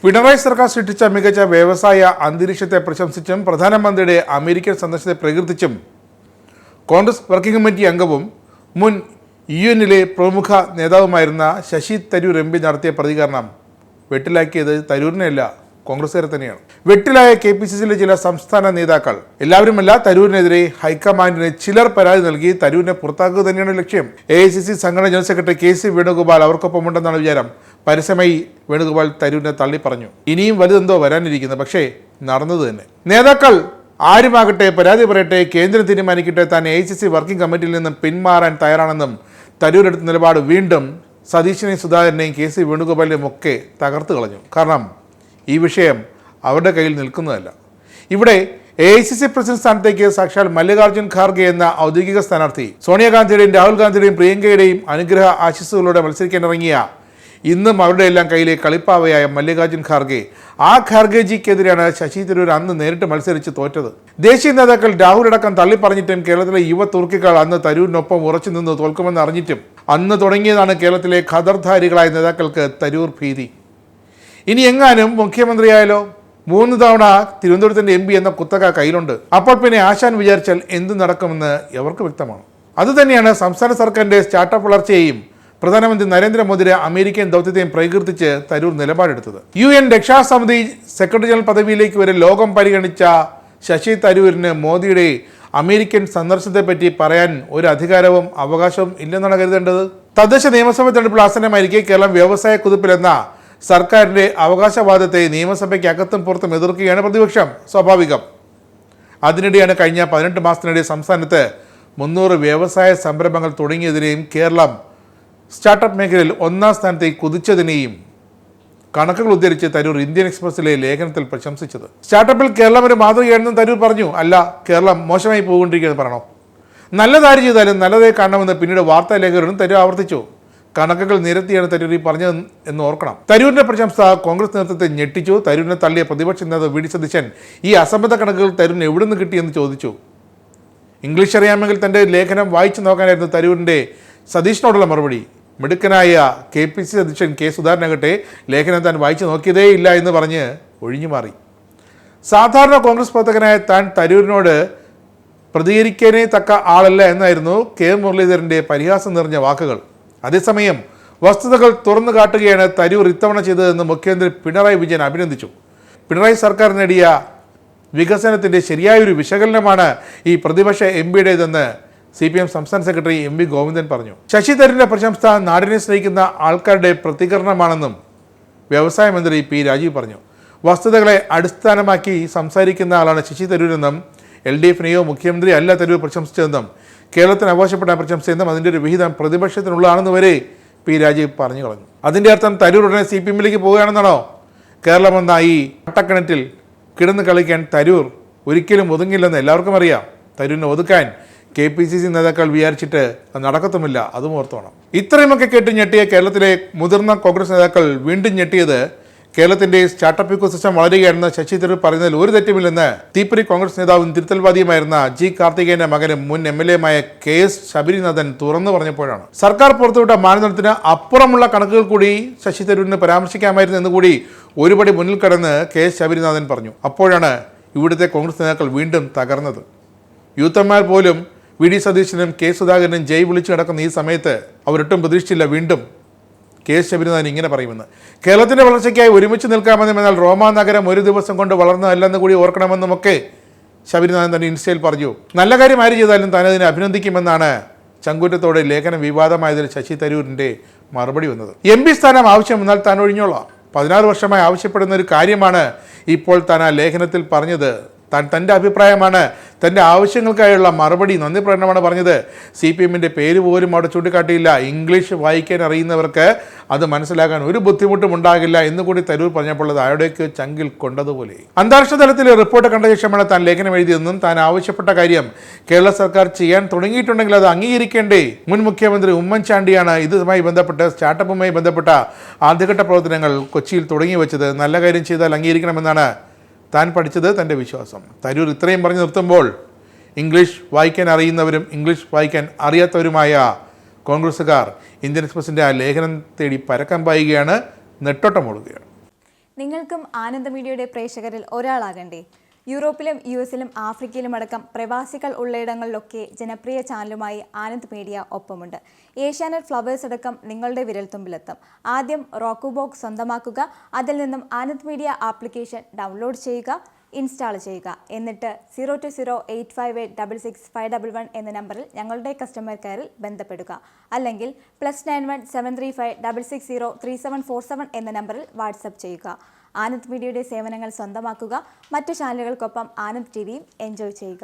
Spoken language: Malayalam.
പിണറായി സർക്കാർ സൃഷ്ടിച്ച മികച്ച വ്യവസായ അന്തരീക്ഷത്തെ പ്രശംസിച്ചും പ്രധാനമന്ത്രിയുടെ അമേരിക്കൻ സന്ദർശനത്തെ പ്രകീർത്തിച്ചും കോൺഗ്രസ് വർക്കിംഗ് കമ്മിറ്റി അംഗവും മുൻ യുഎന്നിലെ പ്രമുഖ നേതാവുമായിരുന്ന ശശി തരൂർ എം പി നടത്തിയ പ്രതികരണം വെട്ടിലാക്കിയത് തരൂരിനെയല്ല, കോൺഗ്രസുകാരെ തന്നെയാണ്. വെട്ടിലായ KPCCയിലെ ചില സംസ്ഥാന നേതാക്കൾ എല്ലാവരുമല്ല, തരൂരിനെതിരെ ഹൈക്കമാൻഡിന് ചിലർ പരാതി നൽകി തരൂരിനെ പുറത്താക്കുക തന്നെയാണ് ലക്ഷ്യം. AICC സംഘടന ജനറൽ സെക്രട്ടറി KC വേണുഗോപാൽ അവർക്കൊപ്പമുണ്ടെന്നാണ് വിചാരം. പരസ്യമായി വേണുഗോപാൽ തരൂരിനെ തള്ളി പറഞ്ഞു. ഇനിയും വലുതെന്തോ വരാനിരിക്കുന്നത്, പക്ഷേ നടന്നത് തന്നെ. നേതാക്കൾ ആരുമാകട്ടെ പരാതി പറയട്ടെ, കേന്ദ്രം തീരുമാനിക്കട്ടെ, താൻ AICC വർക്കിംഗ് കമ്മിറ്റിയിൽ നിന്നും പിന്മാറാൻ തയ്യാറാണെന്നും തരൂരെടുത്ത നിലപാട് വീണ്ടും സതീശനെയും സുധാകരനെയും KC വേണുഗോപാലിനെയും ഒക്കെ തകർത്ത് കളഞ്ഞു. കാരണം ഈ വിഷയം അവരുടെ കയ്യിൽ നിൽക്കുന്നതല്ല. ഇവിടെ AICC പ്രസിഡന്റ് സ്ഥാനത്തേക്ക് സാക്ഷാൽ മല്ലികാർജ്ജുൻ ഖാർഗെ എന്ന ഔദ്യോഗിക സ്ഥാനാർത്ഥി സോണിയാഗാന്ധിയുടെയും രാഹുൽ ഗാന്ധിയുടെയും പ്രിയങ്കയുടെയും അനുഗ്രഹ ആശിസ്സുകളോടെ മത്സരിക്കാനിറങ്ങിയ ഇന്നും അവരുടെ എല്ലാം കയ്യിലെ കളിപ്പാവയായ മല്ലികാർജ്ജുൻ ഖാർഗെ, ആ ഖാർഗെജിക്കെതിരെയാണ് ശശി തരൂർ അന്ന് നേരിട്ട് മത്സരിച്ച് തോറ്റത്. ദേശീയ നേതാക്കൾ രാഹുൽ അടക്കം തള്ളിപ്പറഞ്ഞിട്ടും കേരളത്തിലെ യുവ തുർക്കികൾ അന്ന് തരൂരിനൊപ്പം ഉറച്ചു നിന്ന് തോൽക്കുമെന്ന് അറിഞ്ഞിട്ടും അന്ന് തുടങ്ങിയതാണ് കേരളത്തിലെ ഖദർധാരികളായ നേതാക്കൾക്ക് തരൂർ ഭീതി. ഇനി എങ്ങാനും മുഖ്യമന്ത്രിയായാലോ? 3 തവണ തിരുവനന്തപുരത്തിന്റെ MP എന്ന കുത്തക കയ്യിലുണ്ട്. അപ്പോൾ പിന്നെ ആശാൻ വിചാരിച്ചാൽ എന്ത് നടക്കുമെന്ന് എവർക്ക് വ്യക്തമാണ്. അതുതന്നെയാണ് സംസ്ഥാന സർക്കാരിന്റെ സ്റ്റാർട്ടപ്പ് വളർച്ചയെയും പ്രധാനമന്ത്രി നരേന്ദ്രമോദിയുടെ അമേരിക്കൻ ദൗത്യത്തെയും പ്രകീർത്തിച്ച് തരൂർ നിലപാടെടുത്തത്. UN രക്ഷാസമിതി സെക്രട്ടറി ജനറൽ പദവിയിലേക്ക് വരെ ലോകം പരിഗണിച്ച ശശി തരൂരിന് മോദിയുടെ അമേരിക്കൻ സന്ദർശനത്തെപ്പറ്റി പറയാൻ ഒരു അധികാരവും അവകാശവും ഇല്ലെന്നാണ് കരുതേണ്ടത്. തദ്ദേശ നിയമസഭാ തെരഞ്ഞെടുപ്പ് ആസന്നമായിരിക്കെ കേരളം വ്യവസായ കുതിപ്പിലെന്ന സർക്കാരിൻ്റെ അവകാശവാദത്തെ നിയമസഭയ്ക്ക് അകത്തും പുറത്തും എതിർക്കുകയാണ് പ്രതിപക്ഷം. സ്വാഭാവികം. അതിനിടെയാണ് കഴിഞ്ഞ 18 മാസത്തിനിടെ സംസ്ഥാനത്ത് 300 വ്യവസായ സംരംഭങ്ങൾ തുടങ്ങിയതിനെയും കേരളം സ്റ്റാർട്ടപ്പ് മേഖലയിൽ 1ാം സ്ഥാനത്തേക്ക് കുതിച്ചതിനെയും കണക്കുകൾ ഉദ്ധരിച്ച് തരൂർ ഇന്ത്യൻ എക്സ്പ്രസിലെ ലേഖനത്തിൽ പ്രശംസിച്ചത്. സ്റ്റാർട്ടപ്പിൽ കേരളം ഒരു മാതൃകയാണെന്ന് തരൂർ പറഞ്ഞു. അല്ല, കേരളം മോശമായി പോകൊണ്ടിരിക്കുകയെന്ന് പറയണോ? നല്ലതാര് ചെയ്താലും നല്ലതേ കാണണമെന്ന് പിന്നീട് വാർത്താ ലേഖകരും തരൂർ ആവർത്തിച്ചു. കണക്കുകൾ നിരത്തിയാണ് തരൂർ ഈ പറഞ്ഞത് എന്ന് ഓർക്കണം. തരൂരിന്റെ പ്രശംസ കോൺഗ്രസ് നേതൃത്വത്തെ ഞെട്ടിച്ചു. തരൂരിനെ തള്ളിയ പ്രതിപക്ഷ നേതാവ് VD സതീശൻ ഈ അസംബന്ധ കണക്കുകൾ തരൂരിന് എവിടെ നിന്ന് കിട്ടിയെന്ന് ചോദിച്ചു. ഇംഗ്ലീഷ് അറിയാമെങ്കിൽ തൻ്റെ ലേഖനം വായിച്ചു നോക്കാനായിരുന്നു തരൂരിൻ്റെ സതീഷിനോടുള്ള മറുപടി. മിടുക്കനായ KPCC അധ്യക്ഷൻ K സുധാകരനാകട്ടെ ലേഖനം താൻ വായിച്ചു നോക്കിയതേ ഇല്ല എന്ന് പറഞ്ഞ് ഒഴിഞ്ഞു മാറി. സാധാരണ കോൺഗ്രസ് പ്രവർത്തകനായ താൻ തരൂരിനോട് പ്രതികരിക്കാനേ തക്ക ആളല്ല എന്നായിരുന്നു K മുരളീധരൻ്റെ പരിഹാസം നിറഞ്ഞ വാക്കുകൾ. അതേസമയം വസ്തുതകൾ തുറന്നു കാട്ടുകയാണ് തരൂർ ഇത്തവണ ചെയ്തതെന്ന് മുഖ്യമന്ത്രി പിണറായി വിജയൻ അഭിനന്ദിച്ചു. പിണറായി സർക്കാർ നേടിയ വികസനത്തിൻ്റെ ശരിയായൊരു വിശകലനമാണ് ഈ പ്രതിപക്ഷ MPയുടേതെന്ന് CPM സംസ്ഥാന സെക്രട്ടറി MV ഗോവിന്ദൻ പറഞ്ഞു. ശശി തരൂരിന്റെ പ്രശംസ നാടിനെ സ്നേഹിക്കുന്ന ആൾക്കാരുടെ പ്രതികരണമാണെന്നും വ്യവസായ മന്ത്രി P രാജീവ് പറഞ്ഞു. വസ്തുതകളെ അടിസ്ഥാനമാക്കി സംസാരിക്കുന്ന ആളാണ് ശശി തരൂരെന്നും LDFനെയോ മുഖ്യമന്ത്രി അല്ല തരൂർ പ്രശംസിച്ചതെന്നും കേരളത്തിന് അവകാശപ്പെട്ട പ്രശംസയെന്നും അതിൻ്റെ ഒരു വിഹിതം പ്രതിപക്ഷത്തിനുള്ളതാണെന്ന് വരെ P രാജീവ് പറഞ്ഞു കളഞ്ഞു. അതിൻ്റെ അർത്ഥം തരൂർ ഉടനെ CPMലേക്ക് പോവുകയാണെന്നാണോ? കേരളമെന്ന ഈ അട്ടക്കിണറ്റിൽ കിടന്ന് കളിക്കാൻ തരൂർ ഒരിക്കലും ഒതുങ്ങില്ലെന്ന് എല്ലാവർക്കും അറിയാം. തരൂരിനെ ഒതുക്കാൻ KPCC നേതാക്കൾ വിചാരിച്ചിട്ട് അത് നടക്കത്തുമില്ല, അതും ഓർത്തോണം. ഇത്രയുമൊക്കെ കേട്ട് ഞെട്ടിയ കേരളത്തിലെ മുതിർന്ന കോൺഗ്രസ് നേതാക്കൾ വീണ്ടും ഞെട്ടിയത് കേരളത്തിൻ്റെ സ്റ്റാർട്ടപ്പ് ഇക്കോസിസ്റ്റം വളരുകയാണെന്ന് ശശി തരൂർ പറയുന്നതിൽ ഒരു തെറ്റുമില്ലെന്ന് തീപ്പൊരി കോൺഗ്രസ് നേതാവും തിരുത്തൽവാദിയുമായിരുന്ന G കാർത്തികേയന്റെ മകനും മുൻ MLAയുമായ KS ശബരിനാഥൻ തുറന്നു പറഞ്ഞപ്പോഴാണ്. സർക്കാർ പുറത്തുവിട്ട മാനദണ്ഡത്തിന് അപ്പുറമുള്ള കണക്കുകൾ കൂടി ശശി തരൂരിന് പരാമർശിക്കാമായിരുന്നു എന്നുകൂടി ഒരുപടി മുന്നിൽ കടന്ന് KS ശബരിനാഥൻ പറഞ്ഞു. അപ്പോഴാണ് ഇവിടുത്തെ കോൺഗ്രസ് നേതാക്കൾ വീണ്ടും തകർന്നത്. യൂത്തന്മാർ പോലും VD സതീശനും K സുധാകരനും ജയ് വിളിച്ചു കിടക്കുന്ന ഈ സമയത്ത് അവരൊട്ടും പ്രതീക്ഷിച്ചില്ല വീണ്ടും KS ശബരിനാഥൻ ഇങ്ങനെ പറയുമെന്ന്. കേരളത്തിൻ്റെ വളർച്ചയ്ക്കായി ഒരുമിച്ച് നിൽക്കാമെന്നും എന്നാൽ റോമാ നഗരം ഒരു ദിവസം കൊണ്ട് വളർന്നതല്ലെന്ന് കൂടി ഓർക്കണമെന്നുമൊക്കെ ശബരിനാഥൻ തന്നെ ഇൻസ്റ്റയിൽ പറഞ്ഞു. നല്ല കാര്യം ആര് ചെയ്താലും താൻ അതിനെ അഭിനന്ദിക്കുമെന്നാണ് ചങ്കൂറ്റത്തോടെ ലേഖനം വിവാദമായതിൽ ശശി തരൂരിൻ്റെ മറുപടി വന്നത്. MP സ്ഥാനം ആവശ്യമെന്നാൽ താൻ ഒഴിഞ്ഞോളാം. 16 വർഷമായി ആവശ്യപ്പെടുന്ന ഒരു കാര്യമാണ് ഇപ്പോൾ താൻ ആ ലേഖനത്തിൽ പറഞ്ഞത്. താൻ തൻ്റെ അഭിപ്രായമാണ്, തൻ്റെ ആവശ്യങ്ങൾക്കായുള്ള മറുപടി നന്ദി പ്രകടനമാണ് പറഞ്ഞത്. CPMൻ്റെ പേര് പോലും അവിടെ ചൂണ്ടിക്കാട്ടിയില്ല. ഇംഗ്ലീഷ് വായിക്കാൻ അറിയുന്നവർക്ക് അത് മനസ്സിലാക്കാൻ ഒരു ബുദ്ധിമുട്ടും ഉണ്ടാകില്ല എന്നുകൂടി തരൂർ പറഞ്ഞപ്പോൾ അത് അവിടേക്ക് ചങ്കിൽ കൊണ്ടതുപോലെ. അന്താരാഷ്ട്ര തലത്തിൽ റിപ്പോർട്ട് കണ്ട ശേഷമാണ് താൻ ലേഖനം എഴുതിയതെന്നും താൻ ആവശ്യപ്പെട്ട കാര്യം കേരള സർക്കാർ ചെയ്യാൻ തുടങ്ങിയിട്ടുണ്ടെങ്കിൽ അത് അംഗീകരിക്കേണ്ടേ. മുൻ മുഖ്യമന്ത്രി ഉമ്മൻചാണ്ടിയാണ് ഇതുമായി ബന്ധപ്പെട്ട് സ്റ്റാർട്ടപ്പുമായി ബന്ധപ്പെട്ട ആദ്യഘട്ട പ്രവർത്തനങ്ങൾ കൊച്ചിയിൽ തുടങ്ങി വെച്ചത്. നല്ല കാര്യം ചെയ്താൽ അംഗീകരിക്കണമെന്നാണ് താൻ പഠിച്ചത്, തൻ്റെ വിശ്വാസം. തരൂർ ഇത്രയും പറഞ്ഞു നിർത്തുമ്പോൾ ഇംഗ്ലീഷ് വായിക്കാൻ അറിയുന്നവരും ഇംഗ്ലീഷ് വായിക്കാൻ അറിയാത്തവരുമായ കോൺഗ്രസ്സുകാർ ഇന്ത്യൻ എക്സ്പ്രസിൻ്റെ ആ ലേഖനം തേടി പരക്കം പായുകയാണ്, നെട്ടോട്ടം ഓടുകയാണ്. നിങ്ങൾക്കും ആനന്ദ് മീഡിയയുടെ പ്രേക്ഷകരിൽ ഒരാളാകണ്ടേ? യൂറോപ്പിലും US-ലും ആഫ്രിക്കയിലും അടക്കം പ്രവാസികൾ ഉള്ളയിടങ്ങളിലൊക്കെ ജനപ്രിയ ചാനലുമായി ആനന്ദ് മീഡിയ ഒപ്പമുണ്ട്. ഏഷ്യാനെറ്റ് ഫ്ലവേഴ്സ് അടക്കം നിങ്ങളുടെ വിരൽത്തുമ്പിലെത്തും. ആദ്യം റോക്കു ബോക്സ് സ്വന്തമാക്കുക. അതിൽ നിന്നും ആനന്ദ് മീഡിയ ആപ്ലിക്കേഷൻ ഡൗൺലോഡ് ചെയ്യുക, ഇൻസ്റ്റാൾ ചെയ്യുക. എന്നിട്ട് 020-858-66511 എന്ന നമ്പറിൽ ഞങ്ങളുടെ കസ്റ്റമർ കെയറിൽ ബന്ധപ്പെടുക. അല്ലെങ്കിൽ +91 735 660 3747 എന്ന നമ്പറിൽ വാട്സപ്പ് ചെയ്യുക. ആനന്ദ് മീഡിയയുടെ സേവനങ്ങൾ സ്വന്തമാക്കുക. മറ്റു ചാനലുകൾക്കൊപ്പം ആനന്ദ് TVയും എൻജോയ് ചെയ്യുക.